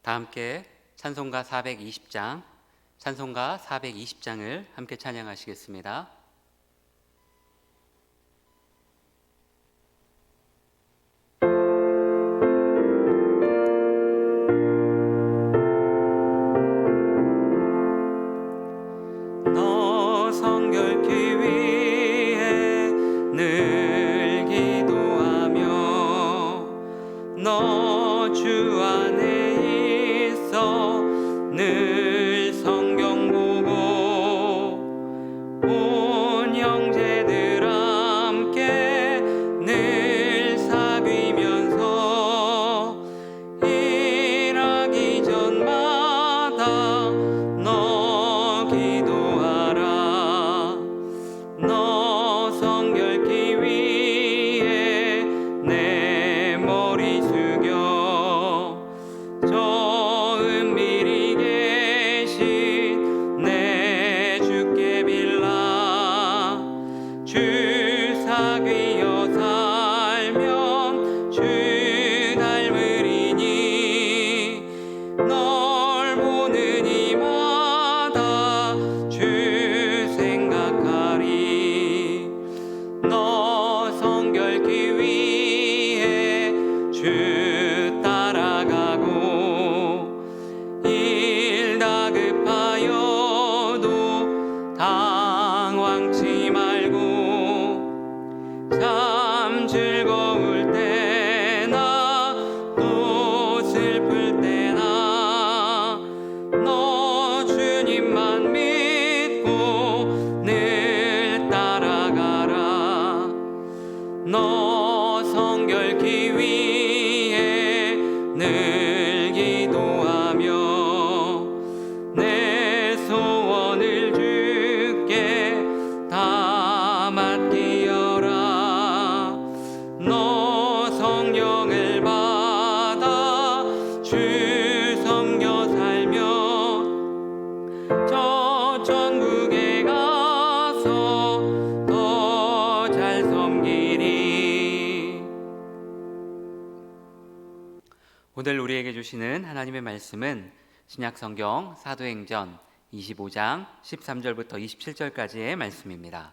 다 함께 찬송가 420장, 찬송가 420장을 함께 찬양하시겠습니다. 너 성결케 위해 늘 기도하며 너 주 안에 있어 늘 성경 보고 온 형제들 함께 늘 사귀면서 일하기 전마다 너 기도하라. 너 성결케 위해 내 머리 숙여 저 은밀히 계신 내 주께 빌라. 주 사귀어 살면 주 닮으리니 널 보는 이마다 주 생각하리. 너 성결케 위해 주 따라가고 일 다급하여도 당황치 말고 참 즐거울 때나 또 슬플 때나 너 주님만 믿고 늘 따라가라. 너 성결케 위해 늘 기도하며 내 소원을 주께 다 맡기어라. 너 성령을 받아 주 섬겨 살면 저 천국에 가서 더 잘 섬기리. 오늘 우리에게 주시는 하나님의 말씀은 신약성경 사도행전 25장 13절부터 27절까지의 말씀입니다.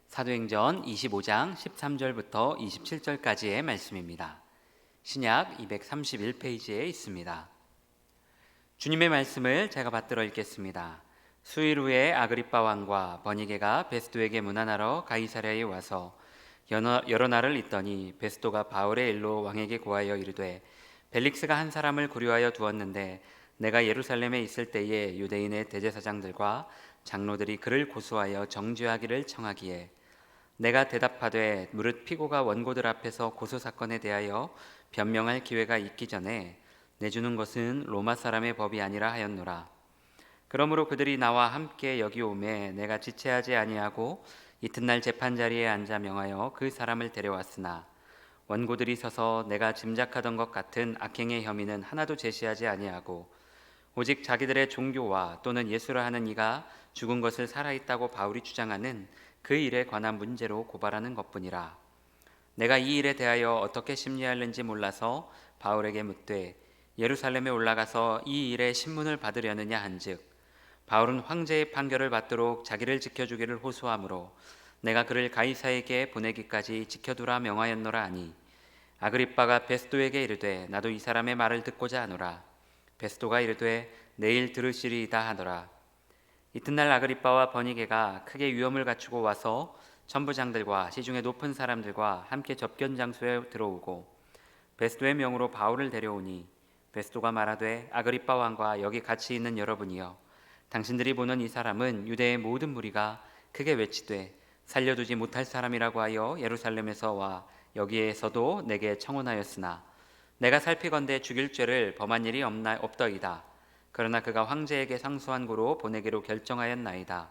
사도행전 25장 13절부터 27절까지의 말씀입니다. 신약 231페이지에 있습니다. 주님의 말씀을 제가 받들어 읽겠습니다. 수일 후에 아그리빠 왕과 버니게가 베스도에게 문안하러 가이사랴에 와서 여러 날을 있더니 베스도가 바울의 일로 왕에게 고하여 이르되 벨릭스가 한 사람을 구류하여 두었는데 내가 예루살렘에 있을 때에 유대인의 대제사장들과 장로들이 그를 고소하여 정죄하기를 청하기에 내가 대답하되 무릇 피고가 원고들 앞에서 고소사건에 대하여 변명할 기회가 있기 전에 내주는 것은 로마 사람의 법이 아니라 하였노라. 그러므로 그들이 나와 함께 여기 오매 내가 지체하지 아니하고 이튿날 재판자리에 앉아 명하여 그 사람을 데려왔으나 원고들이 서서 내가 짐작하던 것 같은 악행의 혐의는 하나도 제시하지 아니하고 오직 자기들의 종교와 또는 예수라 하는 이가 죽은 것을 살아있다고 바울이 주장하는 그 일에 관한 문제로 고발하는 것뿐이라. 내가 이 일에 대하여 어떻게 심리하는지 몰라서 바울에게 묻되 예루살렘에 올라가서 이 일의 신문을 받으려느냐 한즉 바울은 황제의 판결을 받도록 자기를 지켜주기를 호소하므로 내가 그를 가이사에게 보내기까지 지켜두라 명하였노라 하니 아그리빠가 베스도에게 이르되 나도 이 사람의 말을 듣고자 하노라. 베스도가 이르되 내일 들으시리이다 하더라. 이튿날 아그리빠와 버니게가 크게 위험을 갖추고 와서 천부장들과 시중의 높은 사람들과 함께 접견 장소에 들어오고 베스도의 명으로 바울을 데려오니 베스도가 말하되 아그리빠 왕과 여기 같이 있는 여러분이여 당신들이 보는 이 사람은 유대의 모든 무리가 크게 외치되 살려두지 못할 사람이라고 하여 예루살렘에서 와 여기에서도 내게 청혼하였으나 내가 살피건대 죽일 죄를 범한 일이 없더이다. 그러나 그가 황제에게 상소한 고로 보내기로 결정하였나이다.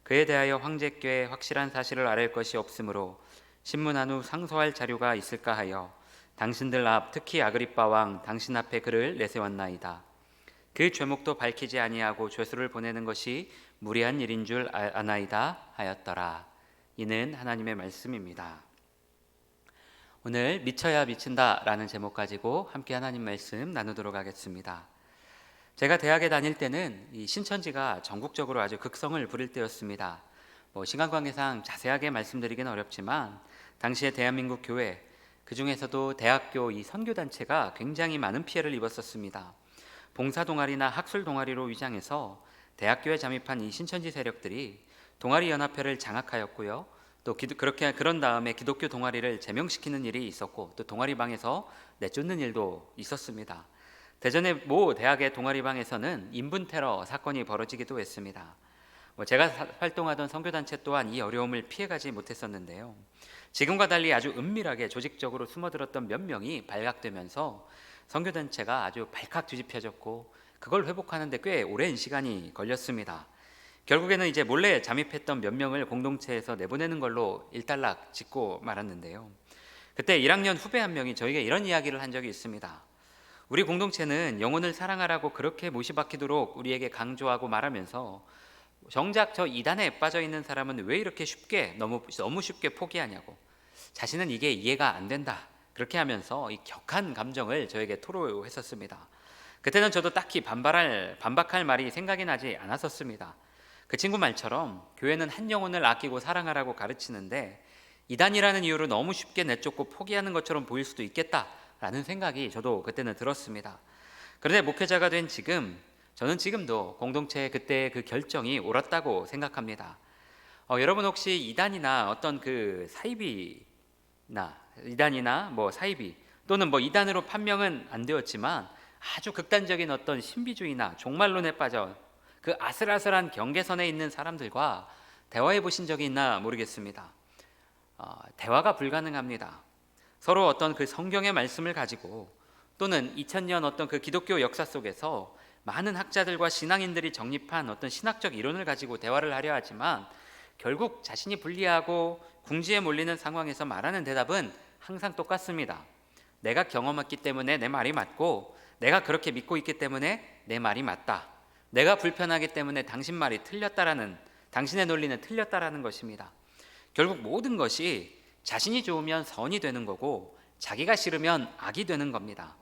그에 대하여 황제께 확실한 사실을 아랠 것이 없으므로 신문한 후 상소할 자료가 있을까 하여 당신들 앞 특히 아그리빠 왕 당신 앞에 그를 내세웠나이다. 그 죄목도 밝히지 아니하고 죄수를 보내는 것이 무리한 일인 줄 아나이다 하였더라. 이는 하나님의 말씀입니다. 오늘 미쳐야 미친다라는 제목 가지고 함께 하나님 말씀 나누도록 하겠습니다. 제가 대학에 다닐 때는 이 신천지가 전국적으로 아주 극성을 부릴 때였습니다. 시간 관계상 자세하게 말씀드리기는 어렵지만 당시에 대한민국 교회, 그 중에서도 대학교 이 선교 단체가 굉장히 많은 피해를 입었었습니다. 봉사 동아리나 학술 동아리로 위장해서 대학교에 잠입한 이 신천지 세력들이 동아리 연합회를 장악하였고요. 또 그런 다음에 기독교 동아리를 제명시키는 일이 있었고, 또 동아리방에서 내쫓는 일도 있었습니다. 대전의 모 대학의 동아리방에서는 인분 테러 사건이 벌어지기도 했습니다. 제가 활동하던 선교단체 또한 이 어려움을 피해가지 못했었는데요. 지금과 달리 아주 은밀하게 조직적으로 숨어들었던 몇 명이 발각되면서 선교단체가 아주 발칵 뒤집혀졌고, 그걸 회복하는 데 꽤 오랜 시간이 걸렸습니다. 결국에는 이제 몰래 잠입했던 몇 명을 공동체에서 내보내는 걸로 일단락 짓고 말았는데요. 그때 1학년 후배 한 명이 저에게 이런 이야기를 한 적이 있습니다. 우리 공동체는 영혼을 사랑하라고 그렇게 못이박히도록 우리에게 강조하고 말하면서 정작 저 이단에 빠져 있는 사람은 왜 이렇게 쉽게 너무 쉽게 포기하냐고, 자신은 이게 이해가 안 된다, 그렇게 하면서 이 격한 감정을 저에게 토로했었습니다. 그때는 저도 딱히 반박할 말이 생각이 나지 않았었습니다. 그 친구 말처럼 교회는 한 영혼을 아끼고 사랑하라고 가르치는데 이단이라는 이유로 너무 쉽게 내쫓고 포기하는 것처럼 보일 수도 있겠다라는 생각이 저도 그때는 들었습니다. 그런데 목회자가 된 지금, 저는 지금도 공동체의 그때의 그 결정이 옳았다고 생각합니다. 여러분 혹시 이단이나 어떤 그 사이비 또는 이단으로 판명은 안 되었지만 아주 극단적인 어떤 신비주의나 종말론에 빠져 그 아슬아슬한 경계선에 있는 사람들과 대화해 보신 적이 있나 모르겠습니다. 대화가 불가능합니다. 서로 어떤 그 성경의 말씀을 가지고 또는 2000년 어떤 그 기독교 역사 속에서 많은 학자들과 신앙인들이 정립한 어떤 신학적 이론을 가지고 대화를 하려 하지만 결국 자신이 불리하고 궁지에 몰리는 상황에서 말하는 대답은 항상 똑같습니다. 내가 경험했기 때문에 내 말이 맞고, 내가 그렇게 믿고 있기 때문에 내 말이 맞다, 내가 불편하기 때문에 당신 말이 틀렸다라는, 당신의 논리는 틀렸다라는 것입니다. 결국 모든 것이 자신이 좋으면 선이 되는 거고 자기가 싫으면 악이 되는 겁니다.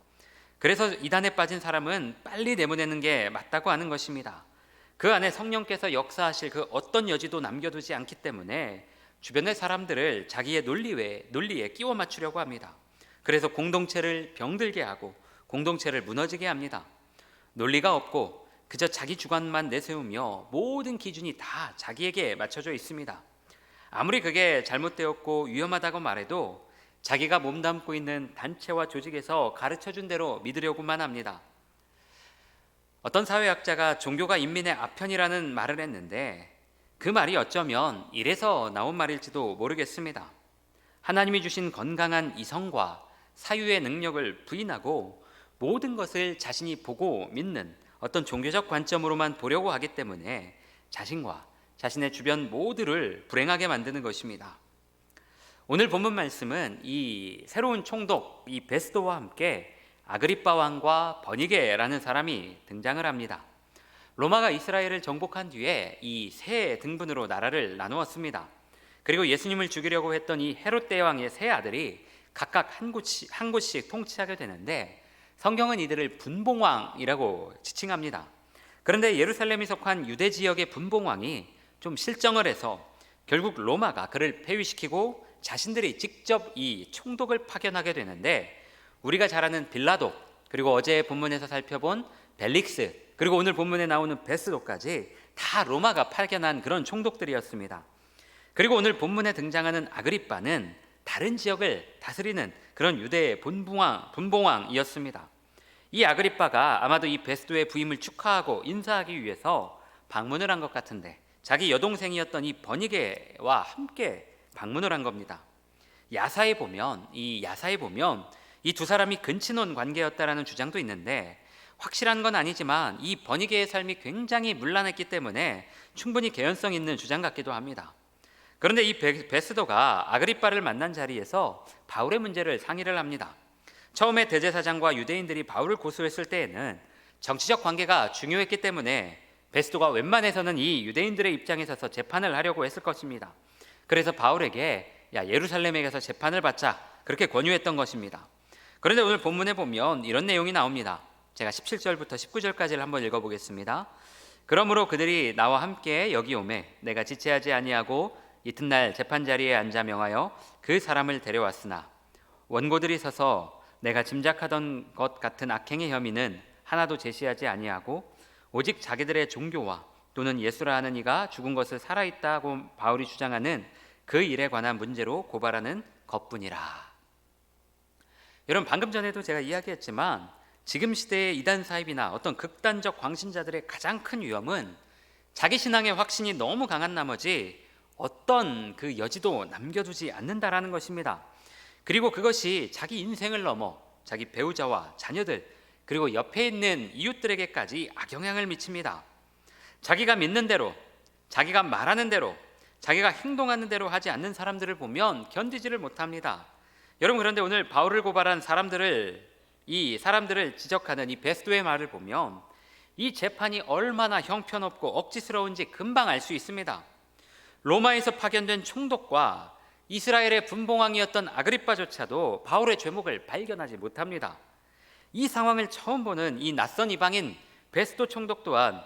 그래서 이단에 빠진 사람은 빨리 내보내는 게 맞다고 하는 것입니다. 그 안에 성령께서 역사하실 그 어떤 여지도 남겨두지 않기 때문에 주변의 사람들을 자기의 논리에 끼워 맞추려고 합니다. 그래서 공동체를 병들게 하고 공동체를 무너지게 합니다. 논리가 없고 그저 자기 주관만 내세우며 모든 기준이 다 자기에게 맞춰져 있습니다. 아무리 그게 잘못되었고 위험하다고 말해도 자기가 몸담고 있는 단체와 조직에서 가르쳐준 대로 믿으려고만 합니다. 어떤 사회학자가 종교가 인민의 아편이라는 말을 했는데 그 말이 어쩌면 이래서 나온 말일지도 모르겠습니다. 하나님이 주신 건강한 이성과 사유의 능력을 부인하고 모든 것을 자신이 보고 믿는 어떤 종교적 관점으로만 보려고 하기 때문에 자신과 자신의 주변 모두를 불행하게 만드는 것입니다. 오늘 본문 말씀은 이 새로운 총독 이 베스도와 함께 아그리빠 왕과 버니게라는 사람이 등장을 합니다. 로마가 이스라엘을 정복한 뒤에 이 세 등분으로 나라를 나누었습니다. 그리고 예수님을 죽이려고 했던 이 헤롯 대왕의 세 아들이 각각 한 곳씩 통치하게 되는데 성경은 이들을 분봉왕이라고 지칭합니다. 그런데 예루살렘이 속한 유대 지역의 분봉왕이 좀 실정을 해서 결국 로마가 그를 폐위시키고 자신들이 직접 이 총독을 파견하게 되는데, 우리가 잘 아는 빌라도, 그리고 어제 본문에서 살펴본 벨릭스, 그리고 오늘 본문에 나오는 베스도까지 다 로마가 파견한 그런 총독들이었습니다. 그리고 오늘 본문에 등장하는 아그리빠는 다른 지역을 다스리는 그런 유대의 분봉왕이었습니다. 이 아그리빠가 아마도 이 베스도의 부임을 축하하고 인사하기 위해서 방문을 한 것 같은데 자기 여동생이었던 이 버니게와 함께 방문을 한 겁니다. 야사에 보면 이 두 사람이 근친혼 관계였다라는 주장도 있는데 확실한 건 아니지만 이 버니게의 삶이 굉장히 문란했기 때문에 충분히 개연성 있는 주장 같기도 합니다. 그런데 이 베스도가 아그리빠를 만난 자리에서 바울의 문제를 상의를 합니다. 처음에 대제사장과 유대인들이 바울을 고소했을 때에는 정치적 관계가 중요했기 때문에 베스도가 웬만해서는 이 유대인들의 입장에 서서 재판을 하려고 했을 것입니다. 그래서 바울에게 예루살렘에 가서 재판을 받자, 그렇게 권유했던 것입니다. 그런데 오늘 본문에 보면 이런 내용이 나옵니다. 제가 17절부터 19절까지를 한번 읽어보겠습니다. 그러므로 그들이 나와 함께 여기 오매 내가 지체하지 아니하고 이튿날 재판자리에 앉아 명하여 그 사람을 데려왔으나 원고들이 서서 내가 짐작하던 것 같은 악행의 혐의는 하나도 제시하지 아니하고 오직 자기들의 종교와 또는 예수라 하는 이가 죽은 것을 살아있다고 바울이 주장하는 그 일에 관한 문제로 고발하는 것뿐이라. 여러분, 방금 전에도 제가 이야기했지만 지금 시대의 이단 사입이나 어떤 극단적 광신자들의 가장 큰 위험은 자기 신앙의 확신이 너무 강한 나머지 어떤 그 여지도 남겨두지 않는다라는 것입니다. 그리고 그것이 자기 인생을 넘어 자기 배우자와 자녀들 그리고 옆에 있는 이웃들에게까지 악영향을 미칩니다. 자기가 믿는 대로, 자기가 말하는 대로, 자기가 행동하는 대로 하지 않는 사람들을 보면 견디지를 못합니다. 여러분, 그런데 오늘 바울을 고발한 이 사람들을 지적하는 이 베스도의 말을 보면 이 재판이 얼마나 형편없고 억지스러운지 금방 알 수 있습니다. 로마에서 파견된 총독과 이스라엘의 분봉왕이었던 아그리빠조차도 바울의 죄목을 발견하지 못합니다. 이 상황을 처음 보는 이 낯선 이방인 베스도 총독 또한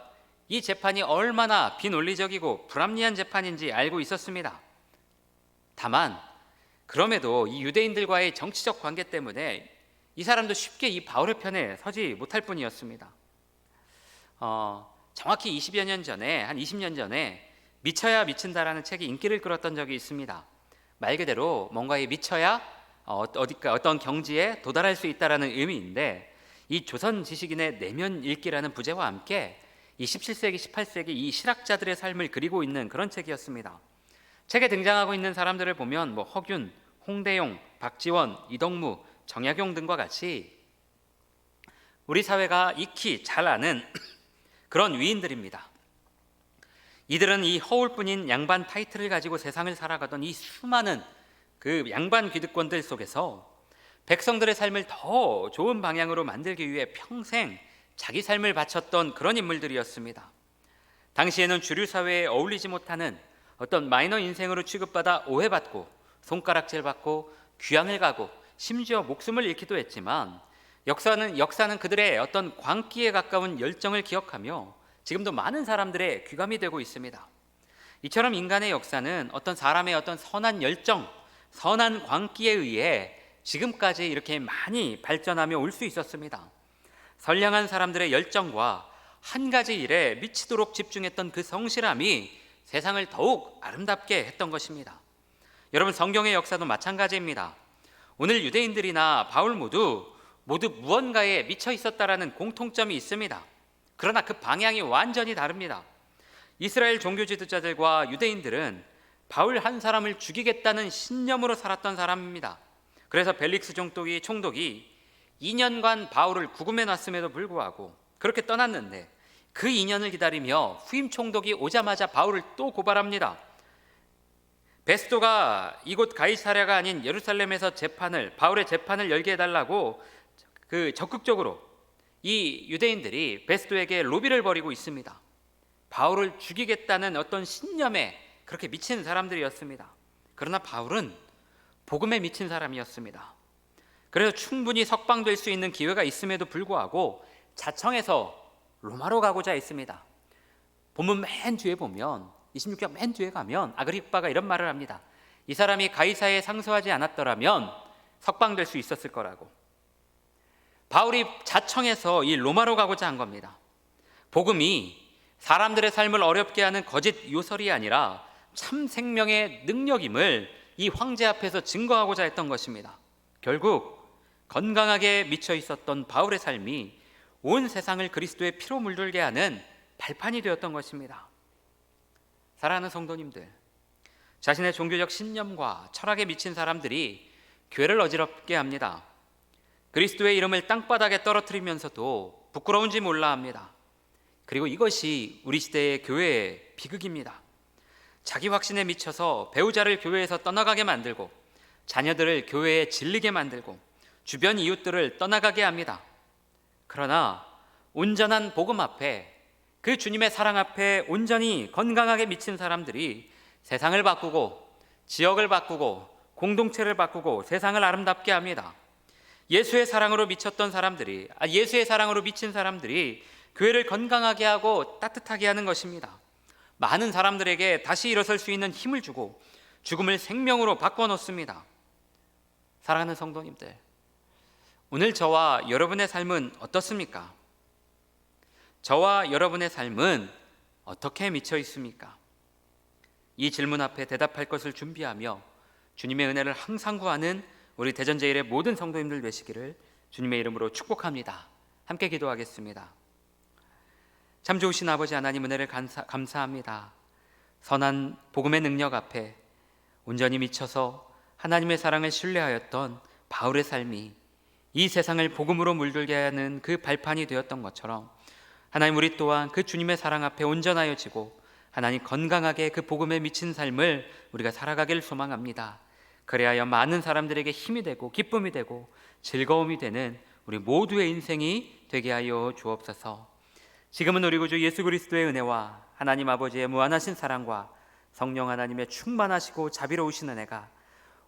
이 재판이 얼마나 비논리적이고 불합리한 재판인지 알고 있었습니다. 다만 그럼에도 이 유대인들과의 정치적 관계 때문에 이 사람도 쉽게 이 바울의 편에 서지 못할 뿐이었습니다. 정확히 20여 년 전에, 한 20년 전에 미쳐야 미친다라는 책이 인기를 끌었던 적이 있습니다. 말 그대로 뭔가에 미쳐야 어떤 경지에 도달할 수 있다라는 의미인데, 이 조선 지식인의 내면 읽기라는 부제와 함께 이 17세기, 18세기 이 실학자들의 삶을 그리고 있는 그런 책이었습니다. 책에 등장하고 있는 사람들을 보면 허균, 홍대용, 박지원, 이덕무, 정약용 등과 같이 우리 사회가 익히 잘 아는 그런 위인들입니다. 이들은 이 허울뿐인 양반 타이틀을 가지고 세상을 살아가던 이 수많은 그 양반 기득권들 속에서 백성들의 삶을 더 좋은 방향으로 만들기 위해 평생 자기 삶을 바쳤던 그런 인물들이었습니다. 당시에는 주류 사회에 어울리지 못하는 어떤 마이너 인생으로 취급받아 오해받고 손가락질받고 귀양을 가고 심지어 목숨을 잃기도 했지만 역사는 그들의 어떤 광기에 가까운 열정을 기억하며 지금도 많은 사람들의 귀감이 되고 있습니다. 이처럼 인간의 역사는 어떤 사람의 어떤 선한 열정, 선한 광기에 의해 지금까지 이렇게 많이 발전하며 올 수 있었습니다. 선량한 사람들의 열정과 한 가지 일에 미치도록 집중했던 그 성실함이 세상을 더욱 아름답게 했던 것입니다. 여러분, 성경의 역사도 마찬가지입니다. 오늘 유대인들이나 바울 모두 무언가에 미쳐 있었다라는 공통점이 있습니다. 그러나 그 방향이 완전히 다릅니다. 이스라엘 종교 지도자들과 유대인들은 바울 한 사람을 죽이겠다는 신념으로 살았던 사람입니다. 그래서 벨릭스 총독이 2년간 바울을 구금해 놨음에도 불구하고 그렇게 떠났는데 그 2년을 기다리며 후임 총독이 오자마자 바울을 또 고발합니다. 베스도가 이곳 가이사랴가 아닌 예루살렘에서 바울의 재판을 열게 해달라고 적극적으로 이 유대인들이 베스도에게 로비를 벌이고 있습니다. 바울을 죽이겠다는 어떤 신념에 그렇게 미친 사람들이었습니다. 그러나 바울은 복음에 미친 사람이었습니다. 그래서 충분히 석방될 수 있는 기회가 있음에도 불구하고 자청해서 로마로 가고자 했습니다. 본문 맨 뒤에 보면 26장 맨 뒤에 가면 아그리빠가 이런 말을 합니다. 이 사람이 가이사에 상소하지 않았더라면 석방될 수 있었을 거라고. 바울이 자청해서 이 로마로 가고자 한 겁니다. 복음이 사람들의 삶을 어렵게 하는 거짓 요설이 아니라 참 생명의 능력임을 이 황제 앞에서 증거하고자 했던 것입니다. 결국 건강하게 미쳐 있었던 바울의 삶이 온 세상을 그리스도의 피로 물들게 하는 발판이 되었던 것입니다. 사랑하는 성도님들, 자신의 종교적 신념과 철학에 미친 사람들이 교회를 어지럽게 합니다. 그리스도의 이름을 땅바닥에 떨어뜨리면서도 부끄러운지 몰라 합니다. 그리고 이것이 우리 시대의 교회의 비극입니다. 자기 확신에 미쳐서 배우자를 교회에서 떠나가게 만들고 자녀들을 교회에 질리게 만들고 주변 이웃들을 떠나가게 합니다. 그러나 온전한 복음 앞에, 그 주님의 사랑 앞에 온전히 건강하게 미친 사람들이 세상을 바꾸고 지역을 바꾸고 공동체를 바꾸고 세상을 아름답게 합니다. 예수의 사랑으로 미친 사람들이 교회를 건강하게 하고 따뜻하게 하는 것입니다. 많은 사람들에게 다시 일어설 수 있는 힘을 주고 죽음을 생명으로 바꿔놓습니다. 사랑하는 성도님들, 오늘 저와 여러분의 삶은 어떻습니까? 저와 여러분의 삶은 어떻게 미쳐 있습니까? 이 질문 앞에 대답할 것을 준비하며 주님의 은혜를 항상 구하는 우리 대전제일의 모든 성도님들 되시기를 주님의 이름으로 축복합니다. 함께 기도하겠습니다. 참 좋으신 아버지 하나님, 은혜를 감사합니다. 선한 복음의 능력 앞에 온전히 미쳐서 하나님의 사랑을 신뢰하였던 바울의 삶이 이 세상을 복음으로 물들게 하는 그 발판이 되었던 것처럼 하나님, 우리 또한 그 주님의 사랑 앞에 온전하여지고 하나님, 건강하게 그 복음에 미친 삶을 우리가 살아가기를 소망합니다. 그래야 많은 사람들에게 힘이 되고 기쁨이 되고 즐거움이 되는 우리 모두의 인생이 되게 하여 주옵소서. 지금은 우리 구주 예수 그리스도의 은혜와 하나님 아버지의 무한하신 사랑과 성령 하나님의 충만하시고 자비로우신 은혜가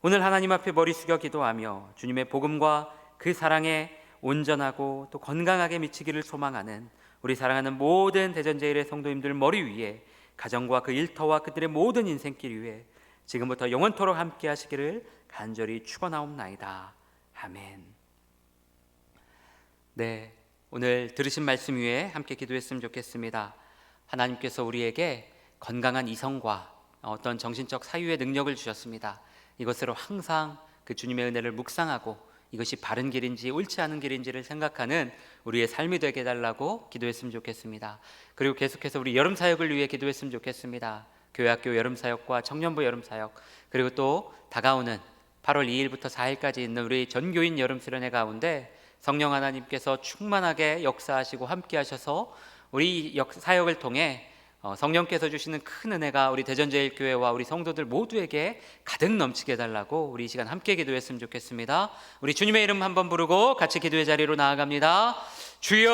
오늘 하나님 앞에 머리 숙여 기도하며 주님의 복음과 그 사랑에 온전하고 또 건강하게 미치기를 소망하는 우리 사랑하는 모든 대전제일의 성도님들 머리 위에, 가정과 그 일터와 그들의 모든 인생길 위에 지금부터 영원토록 함께 하시기를 간절히 축원하옵나이다. 아멘. 네, 오늘 들으신 말씀 위에 함께 기도했으면 좋겠습니다. 하나님께서 우리에게 건강한 이성과 어떤 정신적 사유의 능력을 주셨습니다. 이것으로 항상 그 주님의 은혜를 묵상하고 이것이 바른 길인지 옳지 않은 길인지를 생각하는 우리의 삶이 되게 해달라고 기도했으면 좋겠습니다. 그리고 계속해서 우리 여름사역을 위해 기도했으면 좋겠습니다. 교회학교 여름사역과 청년부 여름사역, 그리고 또 다가오는 8월 2일부터 4일까지 있는 우리 전교인 여름수련회 가운데 성령 하나님께서 충만하게 역사하시고 함께 하셔서 우리 사역을 통해 성령께서 주시는 큰 은혜가 우리 대전제일교회와 우리 성도들 모두에게 가득 넘치게 해달라고 우리 이 시간 함께 기도했으면 좋겠습니다. 우리 주님의 이름 한번 부르고 같이 기도의 자리로 나아갑니다. 주여!